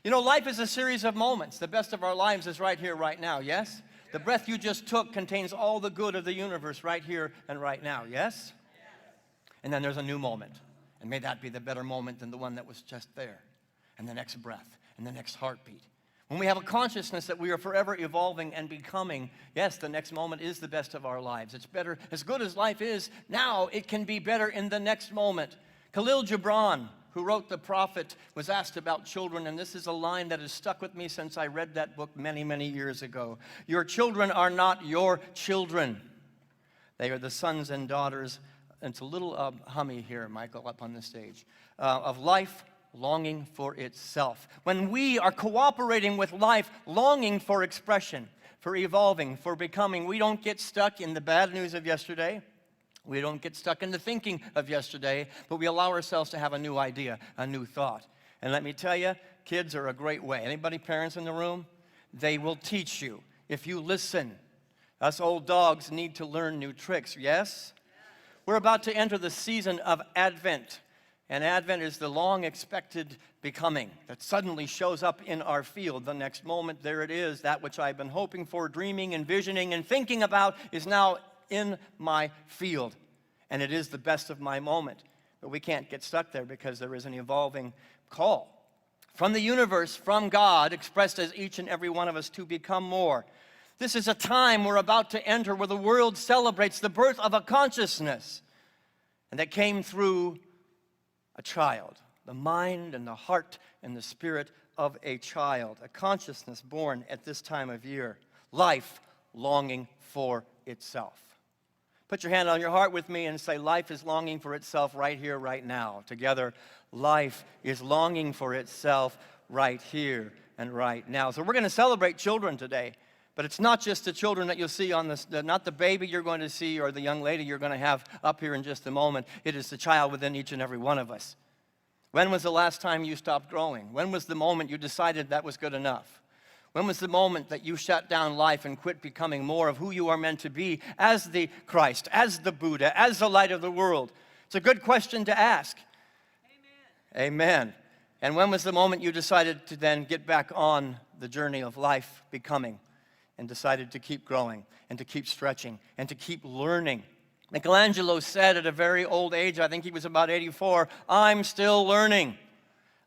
You know, life is a series of moments. The best of our lives is right here, right now, yes? The breath you just took contains all the good of the universe right here and right now, yes? And then there's a new moment. And may that be the better moment than the one that was just there. And the next breath, and the next heartbeat. When we have a consciousness that we are forever evolving and becoming, yes, the next moment is the best of our lives. It's better, as good as life is now, it can be better in the next moment. Khalil Gibran, who wrote The Prophet, was asked about children, and this is a line that has stuck with me since I read that book many, many years ago. Your children are not your children. They are the sons and daughters, and it's a little hummy here, Michael, up on the stage, of life longing for itself. When we are cooperating with life, longing for expression, for evolving, for becoming, we don't get stuck in the bad news of yesterday. We don't get stuck in the thinking of yesterday, but we allow ourselves to have a new idea, a new thought. And let me tell you, kids are a great way. Anybody parents in the room? They will teach you if you listen. Us old dogs need to learn new tricks, yes? We're about to enter the season of Advent. And Advent is the long-expected becoming that suddenly shows up in our field. The next moment, there it is. That which I've been hoping for, dreaming, envisioning, and thinking about is now in my field, and it is the best of my moment. But we can't get stuck there because there is an evolving call from the universe, from God, expressed as each and every one of us to become more. This is a time we're about to enter where the world celebrates the birth of a consciousness, and that came through a child, the mind and the heart and the spirit of a child, a consciousness born at this time of year, life longing for itself. Put your hand on your heart with me and say, life is longing for itself right here, right now. Together, life is longing for itself right here and right now. So we're going to celebrate children today. But it's not just the children that you'll see on this, not the baby you're going to see or the young lady you're going to have up here in just a moment. It is the child within each and every one of us. When was the last time you stopped growing? When was the moment you decided that was good enough? When was the moment that you shut down life and quit becoming more of who you are meant to be as the Christ, as the Buddha, as the light of the world? It's a good question to ask. Amen. Amen. And when was the moment you decided to then get back on the journey of life becoming and decided to keep growing and to keep stretching and to keep learning? Michelangelo said at a very old age, I think he was about 84, I'm still learning.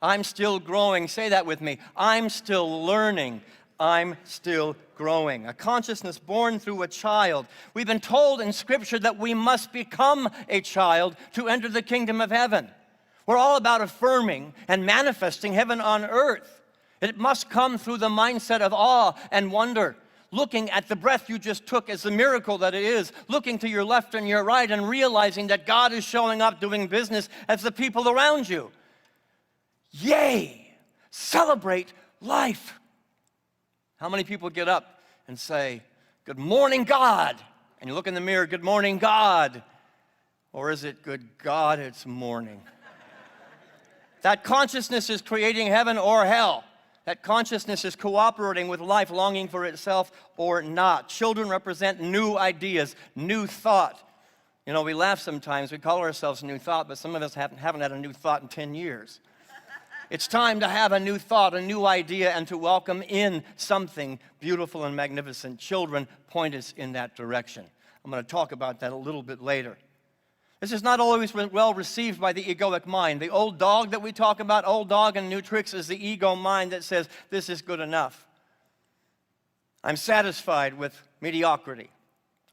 I'm still growing. Say that with me. I'm still learning. I'm still growing. A consciousness born through a child. We've been told in Scripture that we must become a child to enter the kingdom of heaven. We're all about affirming and manifesting heaven on earth. It must come through the mindset of awe and wonder. Looking at the breath you just took as the miracle that it is, looking to your left and your right and realizing that God is showing up doing business as the people around you. Yay! Celebrate life. How many people get up and say, good morning, God? And you look in the mirror, good morning, God. Or is it, good God, it's morning? That consciousness is creating heaven or hell. That consciousness is cooperating with life, longing for itself or not. Children represent new ideas, new thought. You know, we laugh sometimes. We call ourselves New Thought, but some of us haven't had a new thought in 10 years. It's time to have a new thought, a new idea, and to welcome in something beautiful and magnificent. Children point us in that direction. I'm going to talk about that a little bit later. This is not always well received by the egoic mind. The old dog that we talk about, old dog and new tricks, is the ego mind that says, this is good enough. I'm satisfied with mediocrity.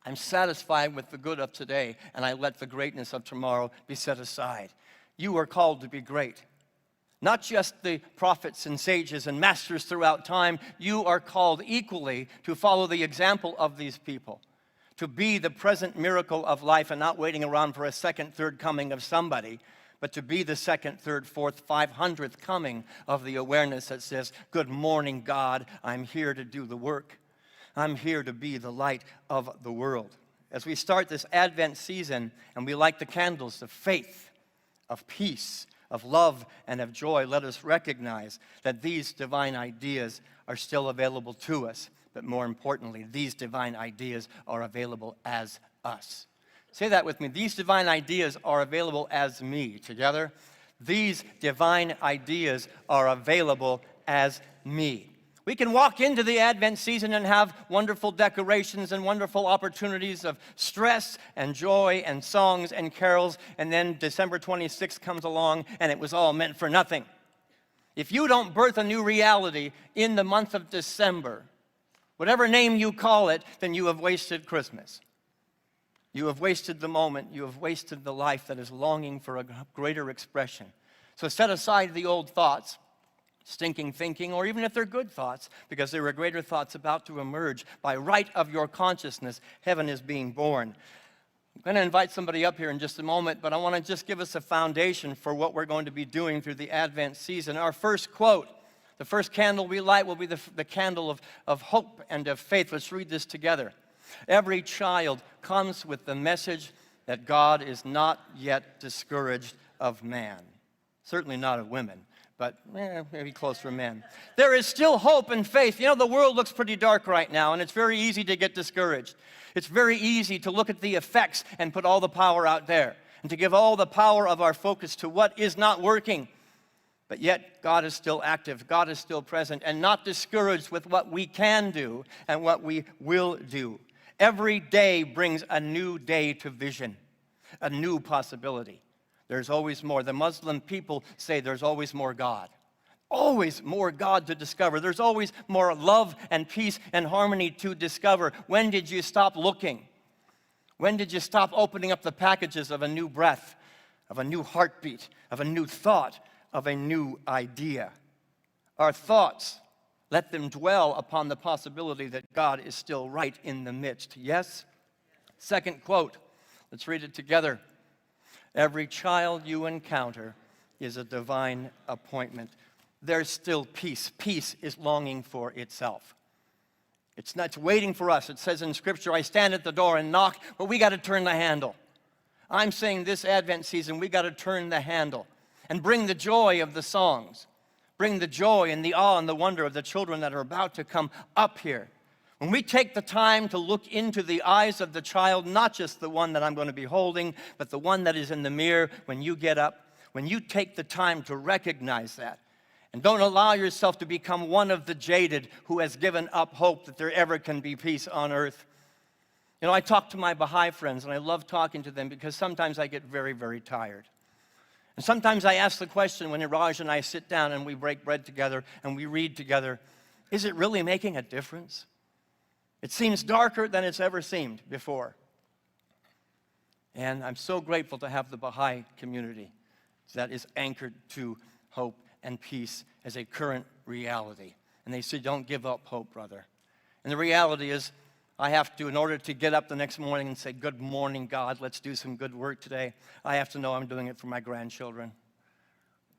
I'm satisfied with the good of today, and I let the greatness of tomorrow be set aside. You are called to be great. Not just the prophets and sages and masters throughout time. You are called equally to follow the example of these people, to be the present miracle of life and not waiting around for a second, third coming of somebody, but to be the second, third, fourth, 500th coming of the awareness that says, good morning, God, I'm here to do the work. I'm here to be the light of the world. As we start this Advent season and we light the candles of faith, of peace, of love, and of joy, let us recognize that these divine ideas are still available to us. But more importantly, these divine ideas are available as us. Say that with me. These divine ideas are available as me. Together, these divine ideas are available as me. We can walk into the Advent season and have wonderful decorations and wonderful opportunities of stress and joy and songs and carols, and then December 26th comes along and it was all meant for nothing. If you don't birth a new reality in the month of December, whatever name you call it, then you have wasted Christmas. You have wasted the moment. You have wasted the life that is longing for a greater expression. So set aside the old thoughts, stinking thinking, or even if they're good thoughts, because there are greater thoughts about to emerge. By right of your consciousness, heaven is being born. I'm going to invite somebody up here in just a moment, but I want to just give us a foundation for what we're going to be doing through the Advent season. Our first quote, the first candle we light will be the candle of hope and of faith. Let's read this together. Every child comes with the message that God is not yet discouraged of man. Certainly not of women, but maybe close for men. There is still hope and faith. You know, the world looks pretty dark right now, and it's very easy to get discouraged. It's very easy to look at the effects and put all the power out there, and to give all the power of our focus to what is not working. But yet, God is still active, God is still present, and not discouraged with what we can do and what we will do. Every day brings a new day to vision, a new possibility. There's always more. The Muslim people say there's always more God. Always more God to discover. There's always more love and peace and harmony to discover. When did you stop looking? When did you stop opening up the packages of a new breath, of a new heartbeat, of a new thought, of a new idea? Our thoughts, let them dwell upon the possibility that God is still right in the midst. Yes? Second quote. Let's read it together. Every child you encounter is a divine appointment. There's still peace. Peace is longing for itself. It's waiting for us. It says in Scripture, I stand at the door and knock, but we got to turn the handle. I'm saying this Advent season, we got to turn the handle and bring the joy of the songs. Bring the joy and the awe and the wonder of the children that are about to come up here. When we take the time to look into the eyes of the child, not just the one that I'm going to be holding, but the one that is in the mirror when you get up, when you take the time to recognize that, and don't allow yourself to become one of the jaded who has given up hope that there ever can be peace on earth. You know, I talk to my Baha'i friends, and I love talking to them because sometimes I get very, very tired. And sometimes I ask the question when Raj and I sit down and we break bread together and we read together, is it really making a difference? It seems darker than it's ever seemed before. And I'm so grateful to have the Baha'i community that is anchored to hope and peace as a current reality. And they say, don't give up hope, brother. And the reality is, I have to, in order to get up the next morning and say, good morning, God, let's do some good work today, I have to know I'm doing it for my grandchildren.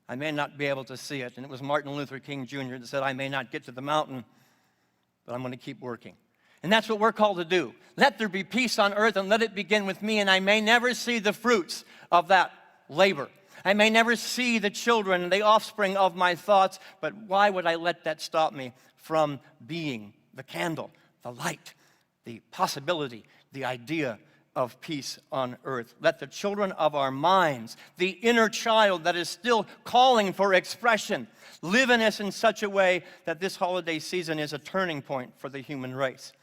I may not be able to see it. And it was Martin Luther King Jr. that said, I may not get to the mountain, but I'm going to keep working. And that's what we're called to do. Let there be peace on earth and let it begin with me. And I may never see the fruits of that labor. I may never see the children and the offspring of my thoughts, but why would I let that stop me from being the candle, the light, the possibility, the idea of peace on earth? Let the children of our minds, the inner child that is still calling for expression, live in us in such a way that this holiday season is a turning point for the human race.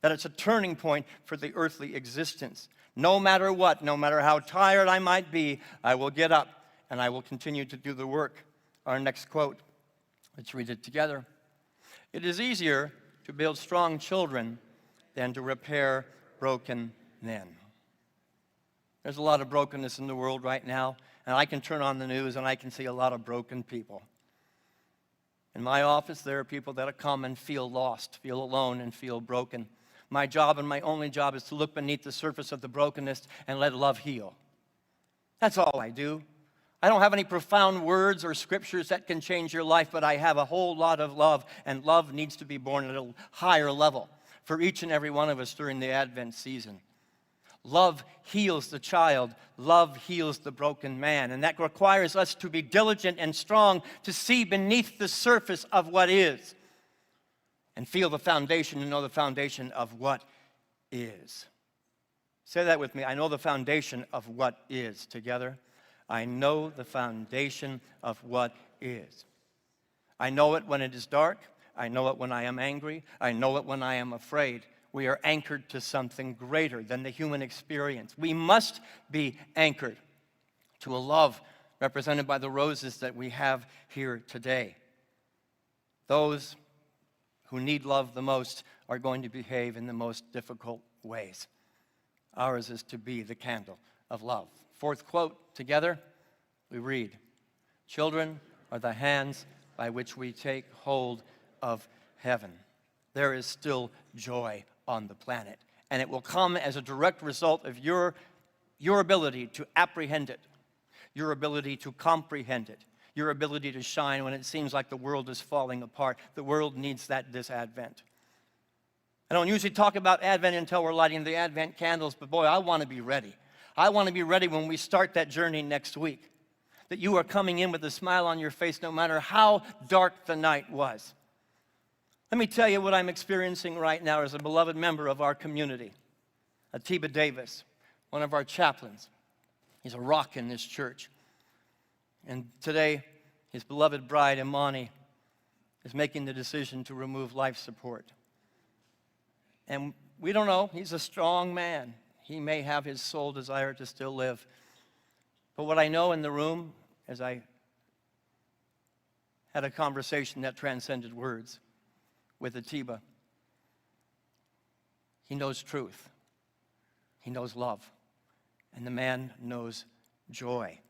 That it's a turning point for the earthly existence. No matter what, no matter how tired I might be, I will get up and I will continue to do the work. Our next quote, let's read it together. It is easier to build strong children than to repair broken men. There's a lot of brokenness in the world right now, and I can turn on the news and I can see a lot of broken people. In my office, there are people that come and feel lost, feel alone, and feel broken. My job and my only job is to look beneath the surface of the brokenness and let love heal. That's all I do. I don't have any profound words or scriptures that can change your life, but I have a whole lot of love, and love needs to be born at a higher level for each and every one of us during the Advent season. Love heals the child. Love heals the broken man. And that requires us to be diligent and strong to see beneath the surface of what is and feel the foundation and know the foundation of what is. Say that with me. I know the foundation of what is. Together. I know the foundation of what is. I know it when it is dark. I know it when I am angry. I know it when I am afraid. We are anchored to something greater than the human experience. We must be anchored to a love represented by the roses that we have here today. Those who need love the most are going to behave in the most difficult ways. Ours is to be the candle of love. Fourth quote together, we read, "Children are the hands by which we take hold of heaven." There is still joy on the planet, and it will come as a direct result of your ability to apprehend it, your ability to comprehend it, your ability to shine when it seems like the world is falling apart. The world needs that this Advent. I don't usually talk about Advent until we're lighting the Advent candles, but boy, I want to be ready. I want to be ready when we start that journey next week, that you are coming in with a smile on your face no matter how dark the night was. Let me tell you what I'm experiencing right now as a beloved member of our community. Atiba Davis, one of our chaplains. He's a rock in this church. And today, his beloved bride, Imani, is making the decision to remove life support. And we don't know. He's a strong man. He may have his sole desire to still live. But what I know in the room, as I had a conversation that transcended words with Atiba, he knows truth. He knows love. And the man knows joy.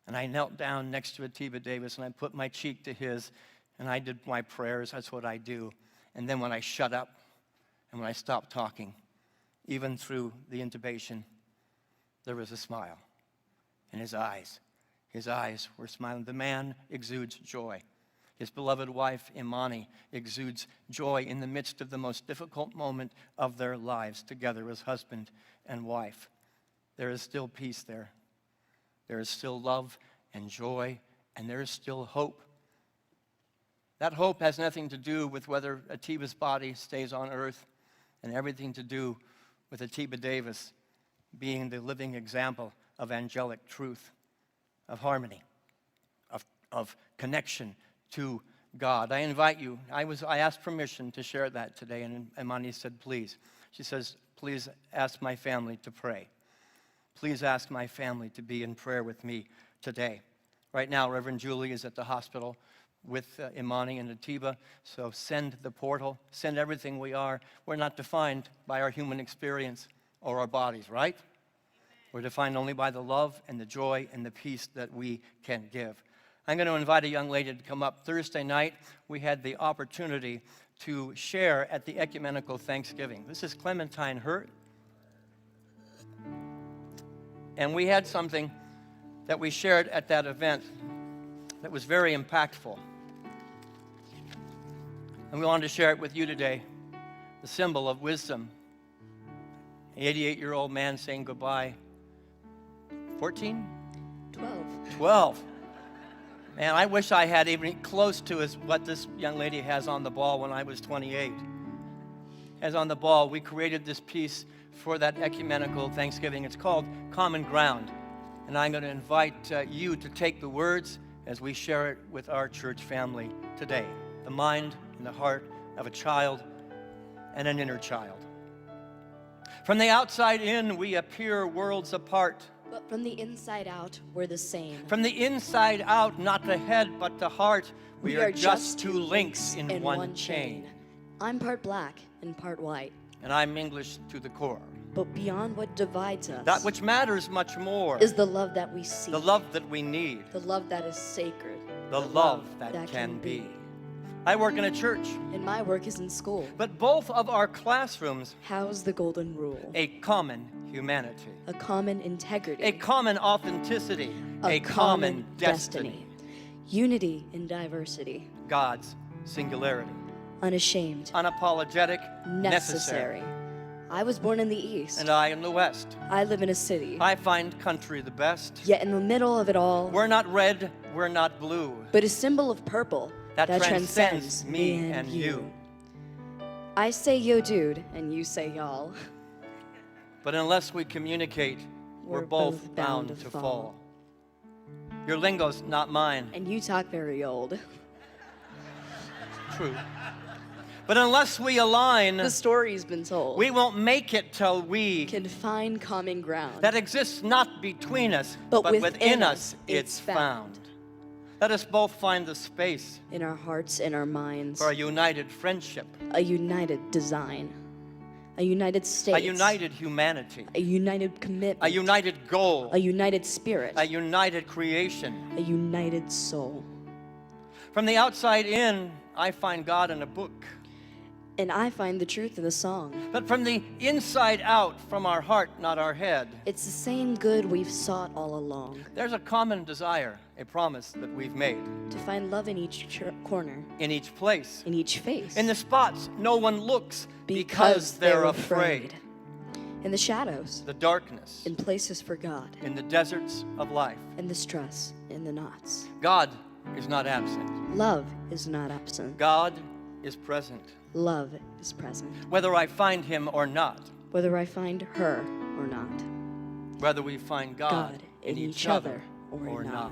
And I knelt down next to Atiba Davis, and I put my cheek to his, and I did my prayers. That's what I do. And then when I shut up, and when I stopped talking, even through the intubation, there was a smile in his eyes. His eyes were smiling. The man exudes joy. His beloved wife, Imani, exudes joy in the midst of the most difficult moment of their lives together as husband and wife. There is still peace there. There is still love and joy, and there is still hope. That hope has nothing to do with whether Atiba's body stays on earth, and everything to do with Atiba Davis being the living example of angelic truth, of harmony, of connection to God. I invite you. I asked permission to share that today, and Imani said, please. She says, please ask my family to pray. Please ask my family to be in prayer with me today. Right now, Reverend Julie is at the hospital with Imani and Atiba, so send the portal, send everything we are. We're not defined by our human experience or our bodies, right? We're defined only by the love and the joy and the peace that we can give. I'm going to invite a young lady to come up. Thursday night, we had the opportunity to share at the Ecumenical Thanksgiving. This is Clementine Hurt. And we had something that we shared at that event that was very impactful. And we wanted to share it with you today, the symbol of wisdom. An 88-year-old man saying goodbye. 14? 12. Man, I wish I had even close to what this young lady has on the ball when I was 28. As on the ball, we created this piece for that ecumenical Thanksgiving. It's called Common Ground. And I'm going to invite you to take the words as we share it with our church family today. The mind and the heart of a child and an inner child. From the outside in, we appear worlds apart. But from the inside out, we're the same. From the inside out, not the head, but the heart, we are just two links in one chain. I'm part black and part white. And I'm English to the core. But beyond what divides us, that which matters much more, is the love that we seek. The love that we need. The love that is sacred. The love that can be. I work in a church. And my work is in school. But both of our classrooms house the golden rule. A common humanity. A common integrity. A common authenticity. A common destiny. Unity in diversity. God's singularity. Unashamed. Unapologetic. Necessary. I was born in the East. And I in the West. I live in a city. I find country the best. Yet in the middle of it all, we're not red, we're not blue. But a symbol of purple that transcends me and you. I say yo dude, and you say y'all. But unless we communicate, we're both bound to fall. Your lingo's not mine. And you talk very old. true. But unless we align, The story's been told. we won't make it till we Can find common ground. that exists not between us, But but within within us, us it's it's found. Let us both find the space in our hearts and our minds. for a united friendship, A united design. A united state. a united humanity, A united commitment. a united goal, A united spirit. a united creation. A united soul. From the outside in, I find God in a book. And I find the truth in the song. But from the inside out, from our heart, not our head, It's the same good we've sought all along. there's a common desire, a promise that we've made. To find love in each corner. In each place, In each face. in the spots no one looks because they're afraid. In the shadows. The darkness, In places for God. in the deserts of life. In the stress. In the knots. God is not absent. Love is not absent. God is present. Love is present. Whether I find him or not, Whether I find her or not. whether we find God in each other or not.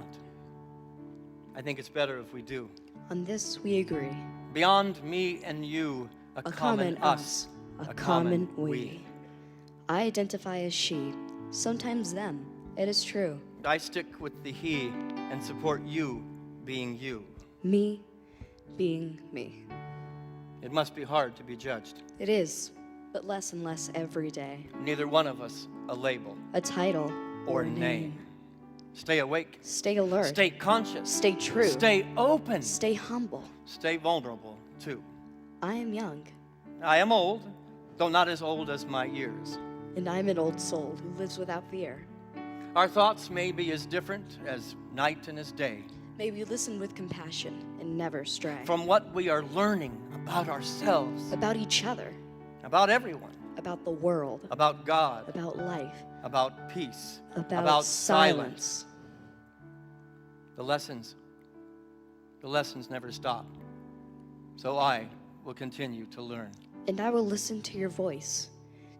I think it's better if we do. On this we agree. Beyond me and you, a common us, a common we. I identify as she, sometimes them. It is true. I stick with the he and support you being you. Me being me. It must be hard to be judged. It is, but less and less every day. Neither one of us a label A title or name. Stay awake. Stay alert. Stay conscious. Stay true. Stay open. Stay humble. Stay vulnerable, too. I am young, I am old, though not as old as my years. and I'm an old soul who lives without fear. Our thoughts may be as different as night and as day. May we listen with compassion and never stray. From what we are learning about ourselves, About each other, about everyone, about the world, about God, about life, about peace, about silence. The lessons never stop. So I will continue to learn. And I will listen to your voice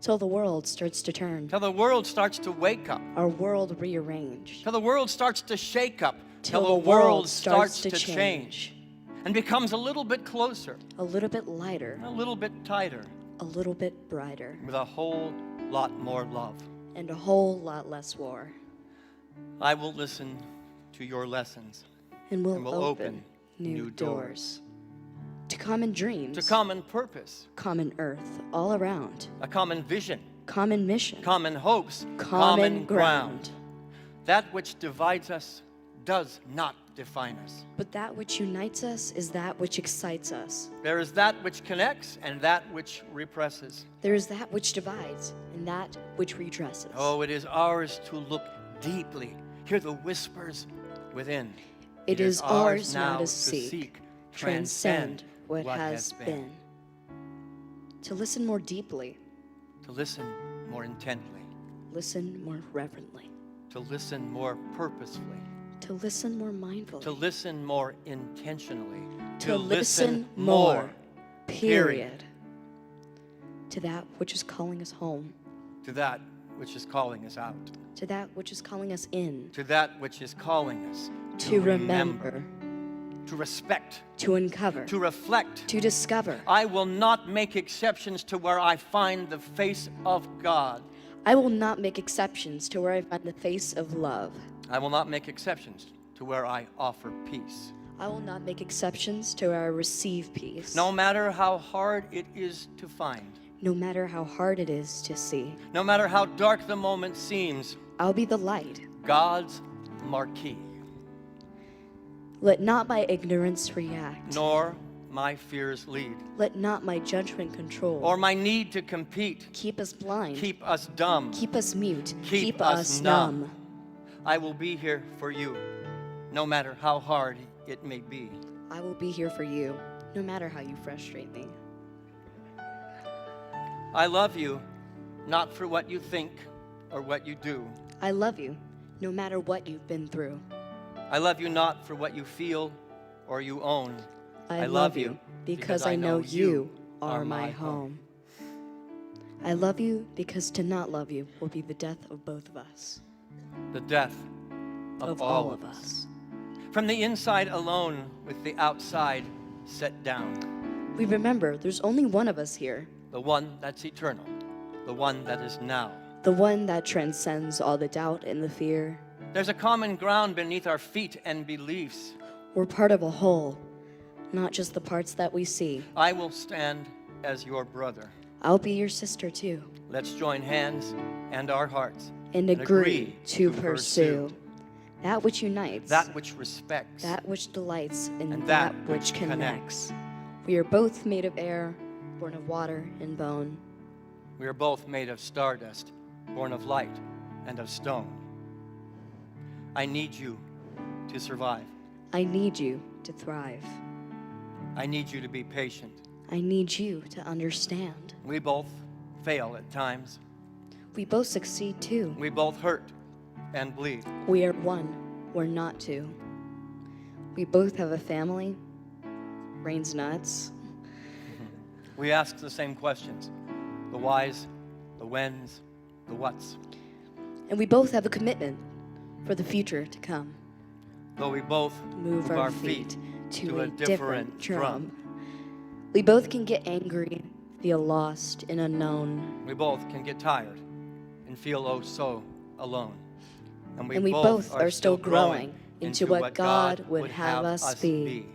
till the world starts to turn. Till the world starts to wake up. Our world rearranged. Till the world starts to shake up. Till Till the the world world starts starts to to change. And becomes a little bit closer, A little bit lighter, a little bit tighter, a little bit brighter, with a whole lot more love. and a whole lot less war. I will listen to your lessons. And we'll, And we'll open, open new new doors. To common dreams. To common purpose, common earth all around. a common vision, Common mission. common hopes, Common ground. That which divides us does not define us. But that which unites us is that which excites us. There is that which connects and that which represses. There is that which divides and that which redresses. Oh, it is ours to look deeply, hear the whispers within. It is ours now to seek, seek, transcend what has been. To listen more deeply, To listen more intently, listen more reverently, to listen more purposefully, to listen more mindfully, to listen more intentionally, to listen more, period. To that which is calling us home, to that which is calling us out, to that which is calling us in, to that which is calling us to remember, to respect, to uncover, to reflect. to discover. I will not make exceptions to where I find the face of God. I will not make exceptions to where I find the face of love. I will not make exceptions to where I offer peace. I will not make exceptions to where I receive peace. No matter how hard it is to find, No matter how hard it is to see, no matter how dark the moment seems, I'll be the light. God's marquee, Let not my ignorance react. nor my fears lead, Let not my judgment control. or my need to compete Keep us blind. keep us dumb. Keep us mute. Keep us us numb. numb. I will be here for you, no matter how hard it may be. I will be here for you, no matter how you frustrate me. I love you, not for what you think or what you do. I love you, no matter what you've been through. I love you not for what you feel or you own. I love you because I know you are my home. I love you because to not love you will be the death of both of us. The death Of all of us. From the inside alone with the outside set down. We remember there's only one of us here, the one that's eternal, the one that is now. the one that transcends all the doubt and the fear. There's a common ground beneath our feet and beliefs. We're part of a whole, not just the parts that we see. I will stand as your brother. I'll be your sister too. Let's join hands and our hearts And agree to pursue that which unites, that which respects, that which delights, and and that that which which connects. We are both made of air, born of water and bone. We are both made of stardust, born of light and of stone. I need you to survive. I need you to thrive. I need you to be patient. I need you to understand. We both fail at times. We both succeed too. We both hurt and bleed. We are one, we're not two. We both have a family, brains nuts. We ask the same questions, the whys, the whens, the whats. And we both have a commitment for the future to come. Though we both Move our feet to a different drum. We both can get angry, feel lost and unknown. We both can get tired and feel oh so alone. And we both are still growing into what God would have us be.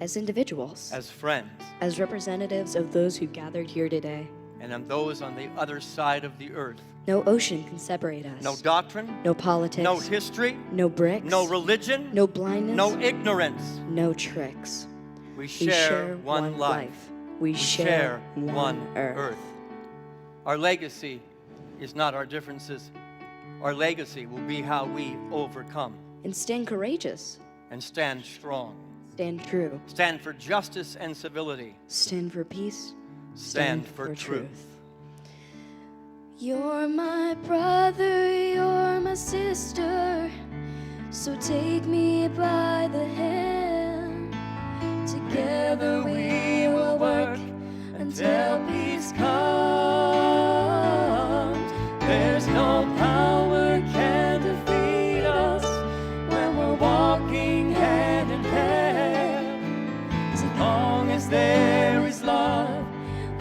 As individuals, as friends, as representatives of those who gathered here today. and of those on the other side of the earth. No ocean can separate us. No doctrine, No politics. no history, No bricks. no religion, No blindness. no ignorance. No tricks. We We share one life. We share one one earth. earth. Our legacy is not our differences. Our legacy will be how we overcome And stand courageous. and stand strong. Stand true. Stand for justice and civility. Stand for peace. Stand for truth. You're my brother, you're my sister, so take me by the hand. Together we will work until peace comes. There's no power can defeat us when we're walking hand in hand. As long as there is love,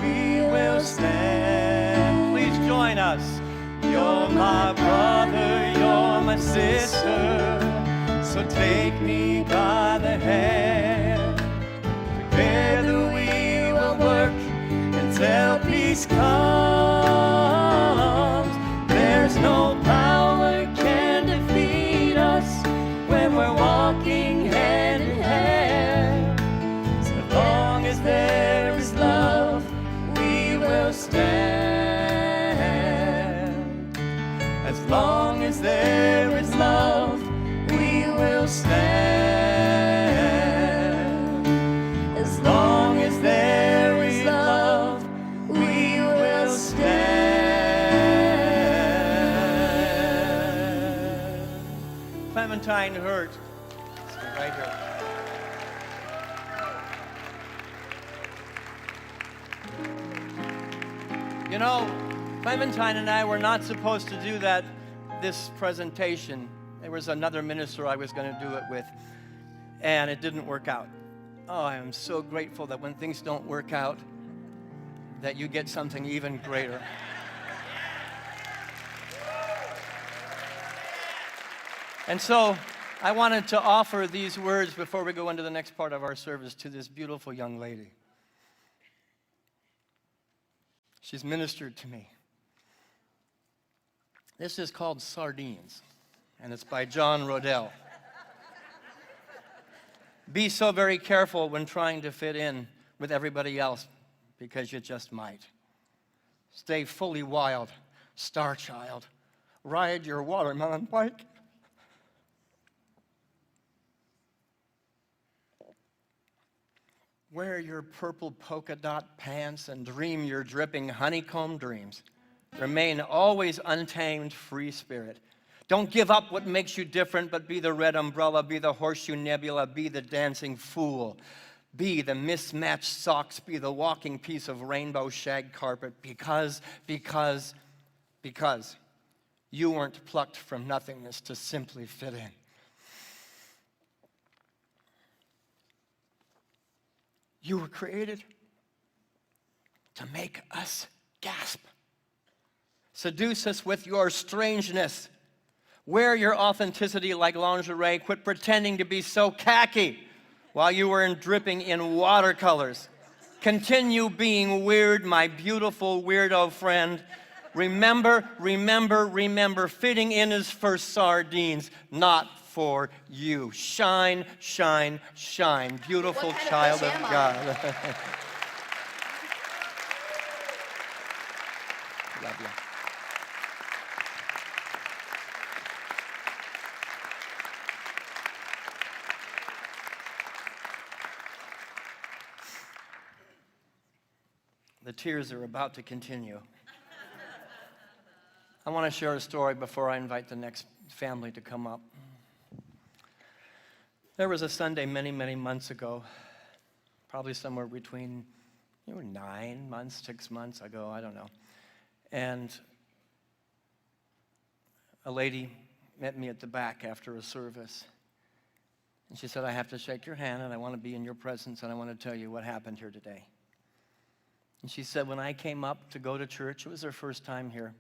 we will stand. Please join us. You're my brother, you're my sister, so take me by the hand. Together we will work until peace comes. There's no power can defeat us when we're walking hand in hand. So long as there is love, we will stand. As long as there is love, we will stand. As long as there is love, we will stand. Clementine Hurt, right here. You know, Clementine and I were not supposed to do this presentation. There was another minister I was going to do it with, and it didn't work out. Oh, I am so grateful that when things don't work out, that you get something even greater. And so I wanted to offer these words before we go into the next part of our service to this beautiful young lady. She's ministered to me. This is called Sardines, and it's by John Rodell. Be so very careful when trying to fit in with everybody else, because you just might. Stay fully wild, star child. Ride your watermelon bike. Wear your purple polka dot pants and dream your dripping honeycomb dreams. Remain always untamed, free spirit. Don't give up what makes you different, but be the red umbrella, be the horseshoe nebula, be the dancing fool. Be the mismatched socks, be the walking piece of rainbow shag carpet, because you weren't plucked from nothingness to simply fit in. You were created to make us gasp. Seduce us with your strangeness. Wear your authenticity like lingerie. Quit pretending to be so khaki while you were dripping in watercolors. Continue being weird, my beautiful weirdo friend. Remember, remember, remember, fitting in is for sardines, not for you. Shine, shine, shine, beautiful child of God. Love you. The tears are about to continue. I want to share a story before I invite the next family to come up. There was a Sunday many, many months ago, probably somewhere between 9 months, 6 months ago, I don't know. And a lady met me at the back after a service. And she said, I have to shake your hand, and I want to be in your presence, and I want to tell you what happened here today. And she said, when I came up to go to church, it was her first time here.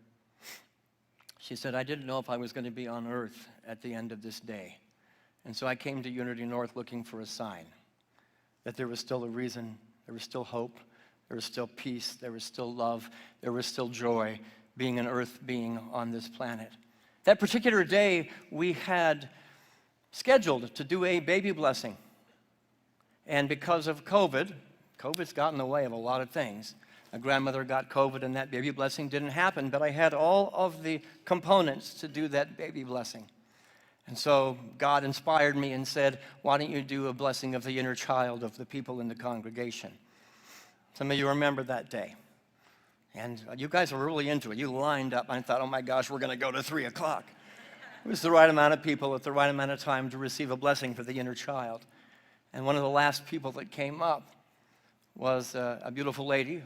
She said, I didn't know if I was going to be on earth at the end of this day. And so I came to Unity North looking for a sign that there was still a reason, there was still hope, there was still peace, there was still love, there was still joy being an earth being on this planet. That particular day, we had scheduled to do a baby blessing. And because of COVID's gotten in the way of a lot of things. My grandmother got COVID and that baby blessing didn't happen, but I had all of the components to do that baby blessing. And so God inspired me and said, why don't you do a blessing of the inner child of the people in the congregation? Some of you remember that day. And you guys were really into it. You lined up. I thought, oh my gosh, we're going to go to 3 o'clock. It was the right amount of people at the right amount of time to receive a blessing for the inner child. And one of the last people that came up was a beautiful lady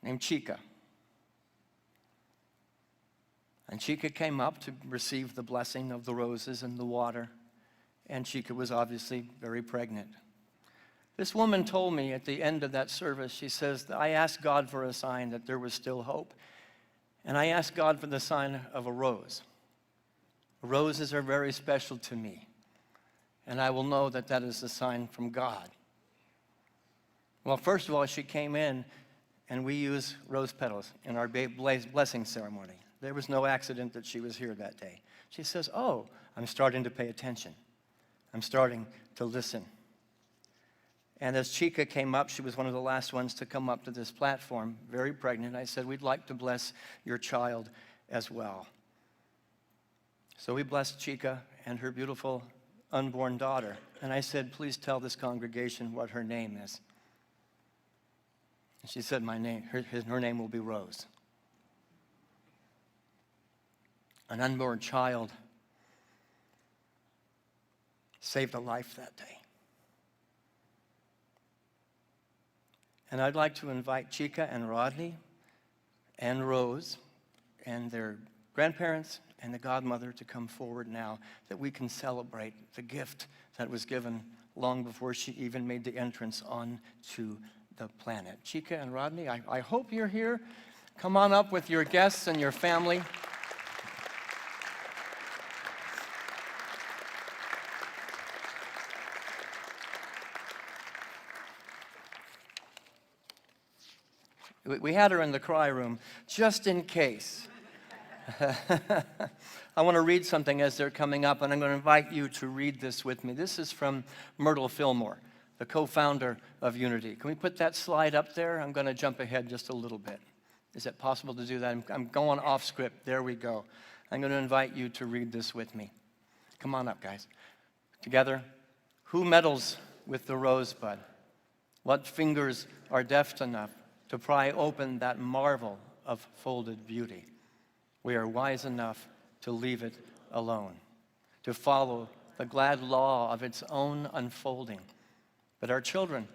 named Chica. And Chica came up to receive the blessing of the roses and the water. And Chica was obviously very pregnant. This woman told me at the end of that service, she says, I asked God for a sign that there was still hope. And I asked God for the sign of a rose. Roses are very special to me. And I will know that that is a sign from God. Well, first of all, she came in, and we use rose petals in our blessing ceremony. There was no accident that she was here that day. She says, oh, I'm starting to pay attention. I'm starting to listen. And as Chica came up, she was one of the last ones to come up to this platform, very pregnant. I said, we'd like to bless your child as well. So we blessed Chica and her beautiful unborn daughter. And I said, please tell this congregation what her name is. And she said, her name will be Rose. An unborn child saved a life that day. And I'd like to invite Chica and Rodney and Rose and their grandparents and the godmother to come forward now that we can celebrate the gift that was given long before she even made the entrance onto the planet. Chica and Rodney, I hope you're here. Come on up with your guests and your family. We had her in the cry room just in case. I want to read something as they're coming up, and I'm going to invite you to read this with me. This is from Myrtle Fillmore, the co-founder of Unity. Can we put that slide up there? I'm going to jump ahead just a little bit. Is it possible to do that? I'm going off script. There we go. I'm going to invite you to read this with me. Come on up, guys. Together. Who meddles with the rosebud? What fingers are deft enough to pry open that marvel of folded beauty? We are wise enough to leave it alone, to follow the glad law of its own unfolding. But our children,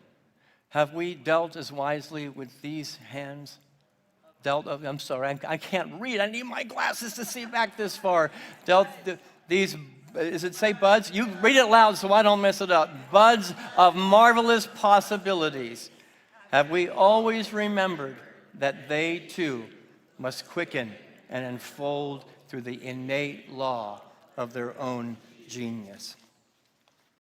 have we dealt as wisely with these hands? I'm sorry, I can't read. I need my glasses to see back this far. Dealt these Is it say buds? You read it loud so I don't mess it up. Buds of marvelous possibilities. Have we always remembered that they too must quicken and unfold through the innate law of their own genius?